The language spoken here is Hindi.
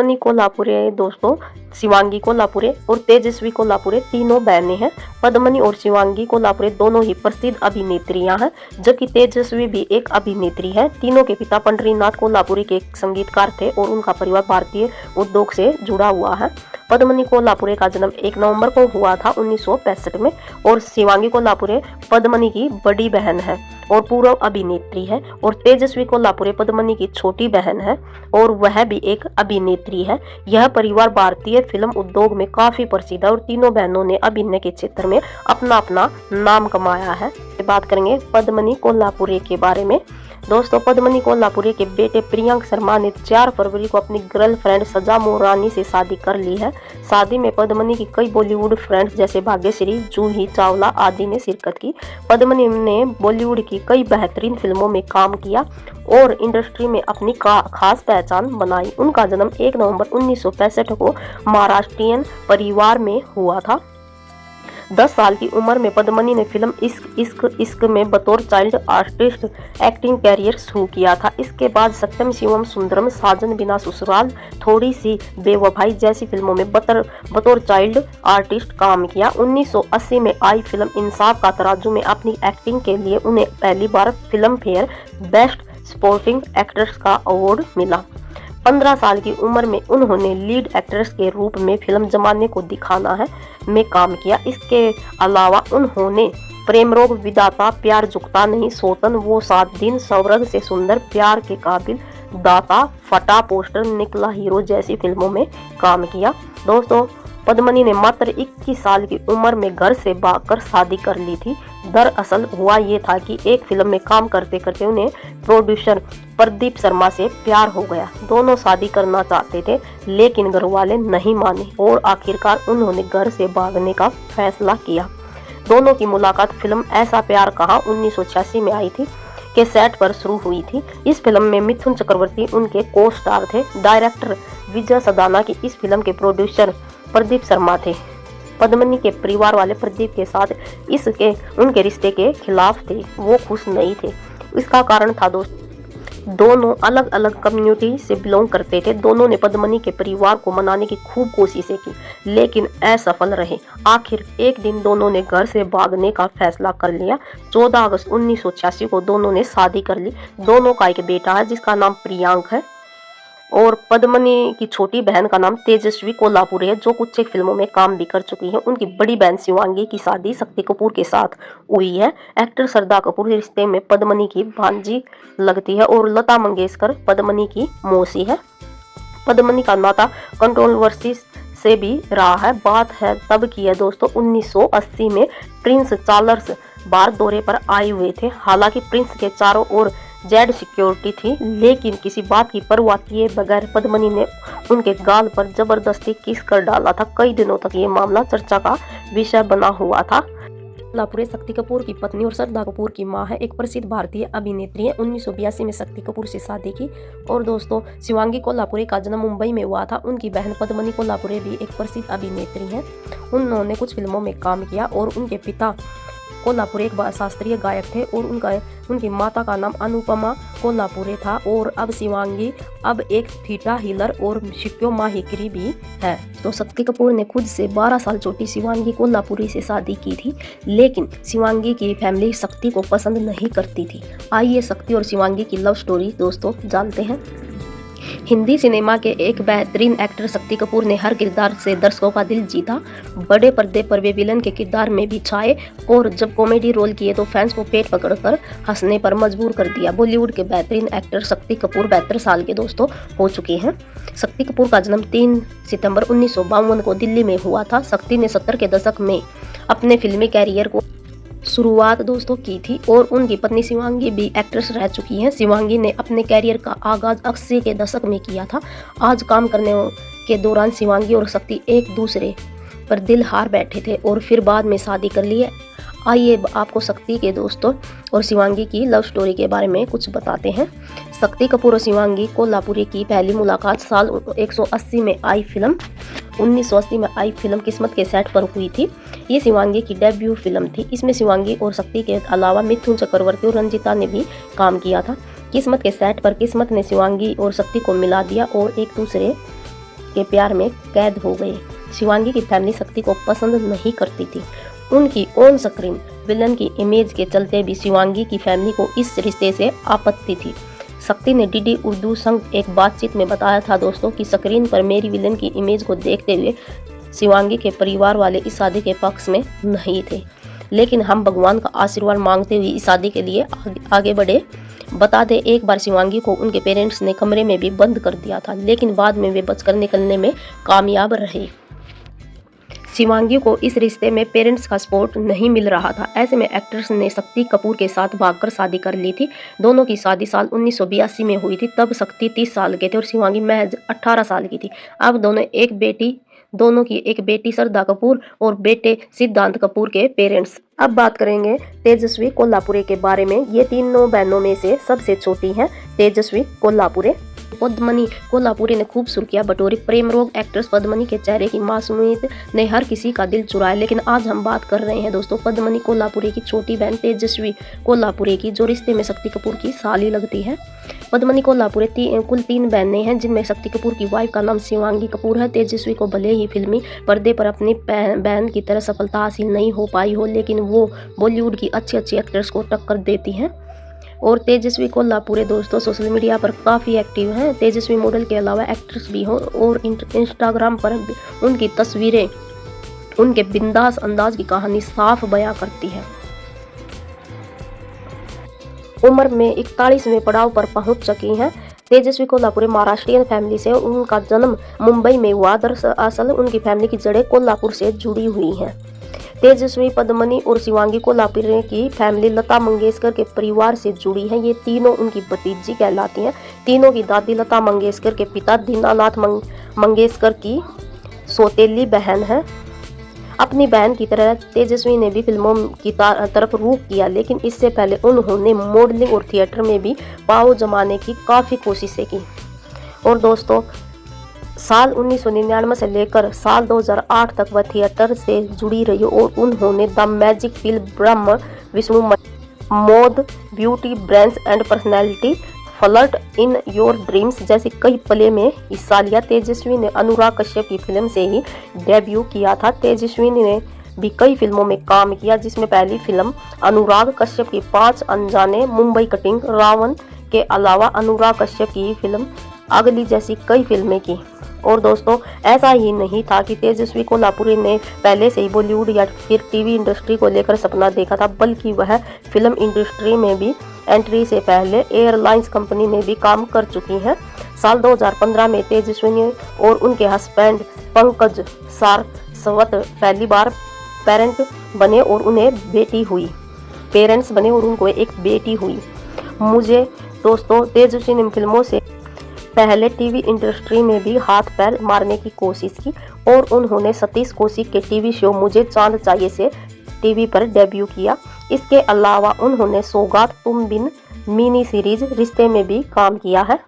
पद्मिनी कोल्हापुरे दोस्तों, शिवांगी कोल्हापुरे और तेजस्वी कोल्हापुरे तीनों बहनें हैं। पद्मिनी और शिवांगी कोल्हापुरे दोनों ही प्रसिद्ध अभिनेत्रियां हैं, जबकि तेजस्वी भी एक अभिनेत्री है। तीनों के पिता पंढरीनाथ कोल्हापुरी के संगीतकार थे और उनका परिवार भारतीय उद्योग से जुड़ा हुआ है। पद्मिनी कोल्हापुरे का जन्म 1 नवंबर को हुआ था 1965 में और शिवांगी कोल्हापुरे पद्मिनी की बड़ी बहन है और पूर्व अभिनेत्री है। और तेजस्वी कोल्हापुरे पद्मिनी की छोटी बहन है और वह भी एक अभिनेत्री है। यह परिवार भारतीय फिल्म उद्योग में काफी प्रसिद्ध है और तीनों बहनों ने अभिनय के क्षेत्र में अपना अपना नाम कमाया है। बात करेंगे पद्मिनी कोल्हापुरे के बारे में। दोस्तों, पद्मिनी कोल्हापुरे के बेटे प्रियंक शर्मा ने 4 फरवरी को अपनी गर्लफ्रेंड सजा मोरानी से शादी कर ली है। शादी में पद्मिनी की कई बॉलीवुड फ्रेंड्स जैसे भाग्यश्री, जूही चावला आदि ने शिरकत की। पद्मिनी ने बॉलीवुड की कई बेहतरीन फिल्मों में काम किया और इंडस्ट्री में अपनी खास पहचान बनाई। उनका जन्म 1 नवंबर 1965 को महाराष्ट्रियन परिवार में हुआ था। 10 साल की उम्र में पद्मिनी ने फिल्म इश्क इश्क इश्क में बतौर चाइल्ड आर्टिस्ट एक्टिंग कैरियर शुरू किया था। इसके बाद सत्यम शिवम सुंदरम, साजन बिना ससुराल, थोड़ी सी बेवफाई जैसी फिल्मों में बतौर चाइल्ड आर्टिस्ट काम किया। 1980 में आई फिल्म इंसाफ का तराजू में अपनी एक्टिंग के लिए उन्हें पहली बार Filmfare best supporting actress का अवार्ड मिला। 15 साल की उम्र में उन्होंने लीड एक्ट्रेस के रूप में फिल्म जमाने को दिखाना है में काम किया। इसके अलावा उन्होंने प्रेम रोग, विधाता, प्यार झुकता नहीं, सौतन, वो 7 दिन, स्वर्ग से सुंदर, प्यार के काबिल, दाता, फटा, पोस्टर, निकला हीरो जैसी फिल्मों में काम किया। दोस्तों, पद्मिनी ने मात्र 21 साल की उम्र में घर से भागकर शादी कर ली थी। दरअसल हुआ ये था कि एक फिल्म में काम करते करते उन्हें प्रोड्यूसर प्रदीप शर्मा से प्यार हो गया। दोनों शादी करना चाहते थे लेकिन घर वाले नहीं माने और आखिरकार उन्होंने घर से भागने का फैसला किया। दोनों की मुलाकात फिल्म ऐसा प्यार कहाँ 1986 में आई थी के सेट पर शुरू हुई थी। इस फिल्म में मिथुन चक्रवर्ती उनके को स्टार थे। डायरेक्टर विजय सदाना की इस फिल्म के प्रोड्यूसर प्रदीप शर्मा थे। पद्मिनी के परिवार वाले प्रदीप के साथ उनके रिश्ते के खिलाफ थे, वो खुश नहीं थे। इसका कारण था दोनों अलग अलग कम्युनिटी से बिलोंग करते थे। दोनों ने पद्मिनी के परिवार को मनाने की खूब कोशिशें की लेकिन असफल रहे। आखिर एक दिन दोनों ने घर से भागने का फैसला कर लिया। 14 अगस्त 1986 को दोनों ने शादी कर ली। दोनों का एक बेटा है जिसका नाम प्रियांक है और पद्मिनी की छोटी बहन का नाम तेजस्वी कोल्हापुरे है जो कुछ एक फिल्मों में काम भी कर चुकी है। उनकी बड़ी बहन शिवांगी की शादी शक्ति कपूर के साथ हुई है। एक्टर श्रद्धा कपूर रिश्ते में पद्मिनी की भांजी लगती है और लता मंगेशकर पद्मिनी की मौसी है। पद्मिनी का नाता कंट्रोवर्सी से भी रहा है। बात है तब की है दोस्तों, 1980 में प्रिंस चार्ल्स भारत दौरे पर आए हुए थे। हालांकि प्रिंस के चारों ओर जेड सिक्योरिटी थी लेकिन किसी बात की परवाह किए बगैर पद्मिनी ने उनके गाल पर जबरदस्ती किस कर डाला था। कई दिनों तक ये मामला चर्चा का विषय बना हुआ था। कोल्हापुरे शक्ति कपूर की पत्नी और श्रद्धा कपूर की मां है। एक प्रसिद्ध भारतीय अभिनेत्री है। 1982 में शक्ति कपूर से शादी की। और दोस्तों, शिवांगी कोल्हापुरे का जन्म मुंबई में हुआ था। उनकी बहन पद्मिनी कोल्हापुरे भी एक प्रसिद्ध अभिनेत्री है। उन्होंने कुछ फिल्मों में काम किया और उनके पिता कोल्हापुरे एक शास्त्रीय गायक थे और उनकी माता का नाम अनुपमा कोल्हापुरे था। और अब शिवांगी अब एक थीटा हीलर और शिक्यो माहिकरी भी है। तो शक्ति कपूर ने खुद से 12 साल छोटी शिवांगी कोल्हापुरी से शादी की थी लेकिन शिवांगी की फैमिली शक्ति को पसंद नहीं करती थी। आइए शक्ति और शिवांगी की लव स्टोरी दोस्तों जानते हैं। हिंदी सिनेमा के एक बेहतरीन एक्टर शक्ति कपूर ने हर किरदार से दर्शकों का दिल जीता। बड़े पर्दे पर वे विलन के किरदार में भी छाए और जब कॉमेडी रोल किए तो फैंस को पेट पकड़कर हंसने पर मजबूर कर दिया। बॉलीवुड के बेहतरीन एक्टर शक्ति कपूर 72 साल के दोस्तों हो चुके हैं। शक्ति कपूर का जन्म 3 सितंबर 1952 को दिल्ली में हुआ था। शक्ति ने 70 के दशक में अपने फिल्मी कैरियर को शुरुआत दोस्तों की थी और उनकी पत्नी शिवांगी भी एक्ट्रेस रह चुकी हैं। शिवांगी ने अपने कैरियर का आगाज 80 के दशक में किया था। आज काम करने के दौरान शिवांगी और शक्ति एक दूसरे पर दिल हार बैठे थे और फिर बाद में शादी कर ली है। आइए आपको शक्ति के दोस्तों और शिवांगी की लव स्टोरी के बारे में कुछ बताते हैं। शक्ति कपूर और शिवांगी कोल्हापुरी की पहली मुलाकात साल 1980 में आई फिल्म किस्मत के सेट पर हुई थी। ये शिवांगी की डेब्यू फिल्म थी। इसमें शिवांगी और शक्ति के अलावा मिथुन चक्रवर्ती और रंजीता ने भी काम किया था। किस्मत के सेट पर किस्मत ने शिवांगी और शक्ति को मिला दिया और एक दूसरे के प्यार में कैद हो गए। शिवांगी की फैमिली शक्ति को पसंद नहीं करती थी। उनकी ऑन स्क्रीन विलन की इमेज के चलते भी शिवांगी की फैमिली को इस रिश्ते से आपत्ति थी। शक्ति ने डीडी उर्दू संग एक बातचीत में बताया था दोस्तों कि स्क्रीन पर मेरी विलन की इमेज को देखते हुए शिवांगी के परिवार वाले इस शादी के पक्ष में नहीं थे, लेकिन हम भगवान का आशीर्वाद मांगते हुए इस शादी के लिए आगे बढ़े। बता दें, एक बार शिवांगी को उनके पेरेंट्स ने कमरे में भी बंद कर दिया था, लेकिन बाद में वे बचकर निकलने में कामयाब रहे। शिवांगी को इस रिश्ते में पेरेंट्स का सपोर्ट नहीं मिल रहा था। ऐसे में एक्ट्रेस ने शक्ति कपूर के साथ भागकर शादी कर ली थी। दोनों की शादी साल 1982 में हुई थी। तब शक्ति 30 साल के थे और शिवांगी महज 18 साल की थी। अब दोनों की एक बेटी श्रद्धा कपूर और बेटे सिद्धांत कपूर के पेरेंट्स। अब बात करेंगे तेजस्वी कोल्हापुरे के बारे में। ये तीनों बहनों में से सबसे छोटी हैं तेजस्वी कोल्हापुरे। पद्मनी कोल्हापुरे ने खूब सुर्खियां बटोरी। प्रेम रोग एक्ट्रेस पद्मनी के चेहरे की मासूमियत ने हर किसी का दिल चुराया। लेकिन आज हम बात कर रहे हैं दोस्तों पद्मनी कोल्हापुरे की छोटी बहन तेजस्वी कोल्हापुरे की, जो रिश्ते में शक्ति कपूर की साली लगती है। पद्मनी कोल्हापुरे कुल 3 बहनें हैं, जिनमें शक्ति कपूर की वाइफ का नाम शिवांगी कपूर है। तेजस्वी को भले ही फिल्मी पर्दे पर अपनी बहन की तरह सफलता हासिल नहीं हो पाई हो, लेकिन वो बॉलीवुड की अच्छी एक्ट्रेस को टक्कर देती हैं। और तेजस्वी कोल्हापुरे दोस्तों सोशल मीडिया पर काफ़ी एक्टिव हैं। तेजस्वी मॉडल के अलावा एक्ट्रेस भी हो और इंस्टाग्राम पर उनकी तस्वीरें उनके बिंदास अंदाज की कहानी साफ बयां करती है। उम्र में 41वें पड़ाव पर पहुंच चुकी हैं। तेजस्वी कोल्हापुरे महाराष्ट्रियन फैमिली से उनका जन्म मुंबई में हुआ। दरअसल उनकी फैमिली की जड़ें कोल्हापुर से जुड़ी हुई हैं। तेजस्वी, पद्मनी और शिवांगी कोल्हापुरे की फैमिली लता मंगेशकर के परिवार से जुड़ी है। ये तीनों उनकी भतीजी कहलाती हैं। तीनों की दादी लता मंगेशकर के पिता दीनानाथ मंगेशकर की सौतेली बहन है। अपनी बहन की तरह तेजस्वी ने भी फिल्मों की तरफ रुख किया, लेकिन इससे पहले उन्होंने मॉडलिंग और थिएटर में भी पाँव जमाने की काफ़ी कोशिशें की। और दोस्तों साल 1999 से लेकर साल 2008 तक वह थिएटर से जुड़ी रही और उन्होंने the magic film, Brahma Vishnu Mod, beauty, brains and personality, flirt in your dreams जैसी कई प्ले में हिस्सा लिया। तेजस्वी ने अनुराग कश्यप की फिल्म से ही डेब्यू किया था। तेजस्वी ने भी कई फिल्मों में काम किया, जिसमें पहली फिल्म अनुराग कश्यप की 5 अनजाने, मुंबई कटिंग, रावण के अलावा अनुराग कश्यप की फिल्म अगली जैसी कई फिल्में की। और दोस्तों ऐसा ही नहीं था कि तेजस्वी कोल्हापुरे ने पहले से ही बॉलीवुड या फिर टीवी इंडस्ट्री को लेकर सपना देखा था, बल्कि वह फिल्म इंडस्ट्री में भी एंट्री से पहले एयरलाइंस कंपनी में भी काम कर चुकी हैं। साल 2015 में तेजस्वी और उनके हस्बैंड पंकज सारस्वत पहली बार पेरेंट्स बने और उनको एक बेटी हुई। मुझे दोस्तों तेजस्वी ने फिल्मों से पहले टीवी इंडस्ट्री में भी हाथ पैर मारने की कोशिश की और उन्होंने सतीश कौशिक के टीवी शो मुझे चांद चाहिए से टीवी पर डेब्यू किया। इसके अलावा उन्होंने सौगात तुम बिन मिनी सीरीज रिश्ते में भी काम किया है।